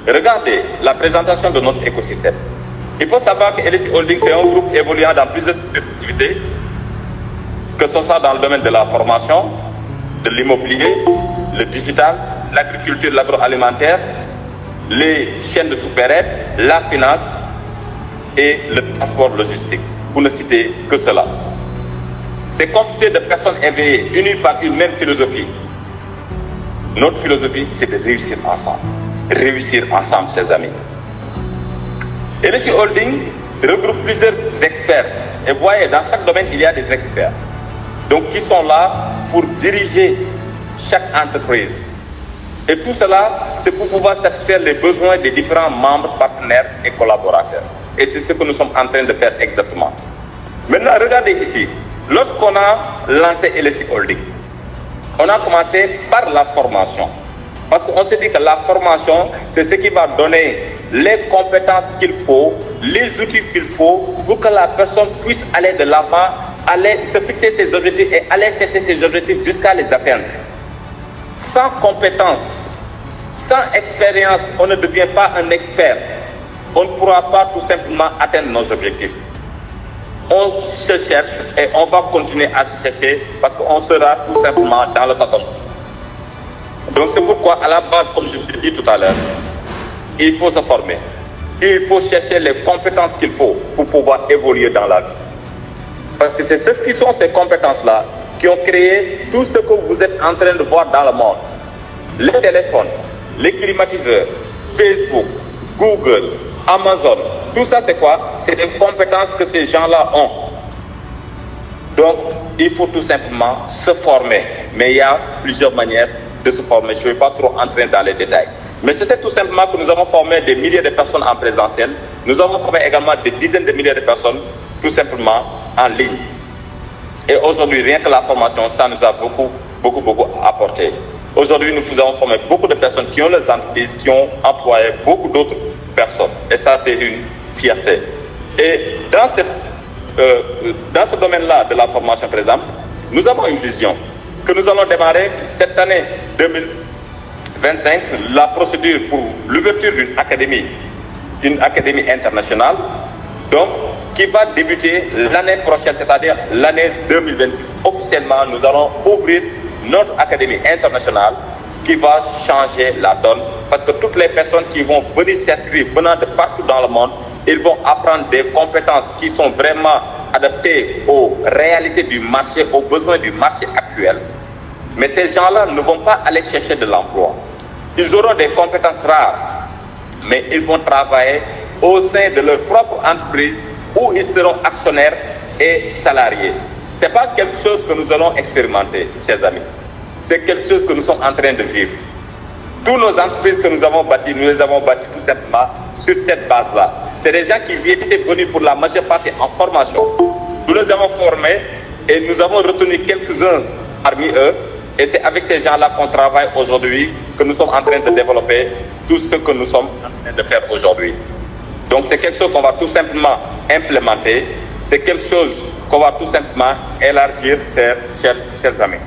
Regardez la présentation de notre écosystème. Il faut savoir que LSI Holding, c'est un groupe évoluant dans plusieurs activités, que ce soit dans le domaine de la formation, de l'immobilier, le digital, l'agriculture, l'agroalimentaire, les chaînes de sous-traitance, la finance et le transport logistique, pour ne citer que cela. C'est constitué de personnes éveillées, unies par une même philosophie. Notre philosophie, c'est de réussir ensemble. Réussir ensemble, chers amis. LSI Holding regroupe plusieurs experts. Et vous voyez, dans chaque domaine, il y a des experts. Donc, qui sont là pour diriger chaque entreprise. Et tout cela, c'est pour pouvoir satisfaire les besoins des différents membres, partenaires et collaborateurs. Et c'est ce que nous sommes en train de faire exactement. Maintenant, regardez ici. Lorsqu'on a lancé LSI Holding, on a commencé par la formation. Parce qu'on s'est dit que la formation, c'est ce qui va donner les compétences qu'il faut, les outils qu'il faut pour que la personne puisse aller de l'avant, aller se fixer ses objectifs et aller chercher ses objectifs jusqu'à les atteindre. Sans compétences, sans expérience, on ne devient pas un expert. On ne pourra pas tout simplement atteindre nos objectifs. On se cherche et on va continuer à se chercher parce qu'on sera tout simplement dans le tâtonnement. Donc c'est pourquoi à la base, comme je vous l'ai dit tout à l'heure, il faut se former. Il faut chercher les compétences qu'il faut pour pouvoir évoluer dans la vie. Parce que c'est ce qui sont ces compétences-là qui ont créé tout ce que vous êtes en train de voir dans le monde. Les téléphones, les climatiseurs, Facebook, Google, Amazon, tout ça c'est quoi? C'est des compétences que ces gens-là ont. Donc, il faut tout simplement se former. Mais il y a plusieurs manières de se former. Je ne vais pas trop entrer dans les détails. Mais c'est tout simplement que nous avons formé des milliers de personnes en présentiel. Nous avons formé également des dizaines de milliers de personnes tout simplement en ligne. Et aujourd'hui, rien que la formation, ça nous a beaucoup apporté. Aujourd'hui, nous avons formé beaucoup de personnes qui ont leurs entreprises, qui ont employé beaucoup d'autres personnes. Et ça, c'est une fierté. Et dans ce domaine-là de la formation, par exemple, nous avons une vision que nous allons démarrer cette année 2025, la procédure pour l'ouverture d'une académie internationale, donc qui va débuter l'année prochaine, c'est-à-dire l'année 2026. Officiellement, nous allons ouvrir notre académie internationale qui va changer la donne parce que toutes les personnes qui vont venir s'inscrire venant de partout dans le monde, ils vont apprendre des compétences qui sont vraiment adaptées aux réalités du marché, aux besoins du marché actuel. Mais ces gens-là ne vont pas aller chercher de l'emploi. Ils auront des compétences rares, mais ils vont travailler au sein de leur propre entreprise où ils seront actionnaires et salariés. Ce n'est pas quelque chose que nous allons expérimenter, chers amis. C'est quelque chose que nous sommes en train de vivre. Toutes nos entreprises que nous avons bâties, nous les avons bâties tout simplement sur cette base-là. C'est des gens qui étaient venus pour la majeure partie en formation. Nous les avons formés et nous avons retenu quelques-uns parmi eux. Et c'est avec ces gens-là qu'on travaille aujourd'hui, que nous sommes en train de développer tout ce que nous sommes en train de faire aujourd'hui. Donc c'est quelque chose qu'on va tout simplement implémenter. C'est quelque chose qu'on va tout simplement élargir, chers amis.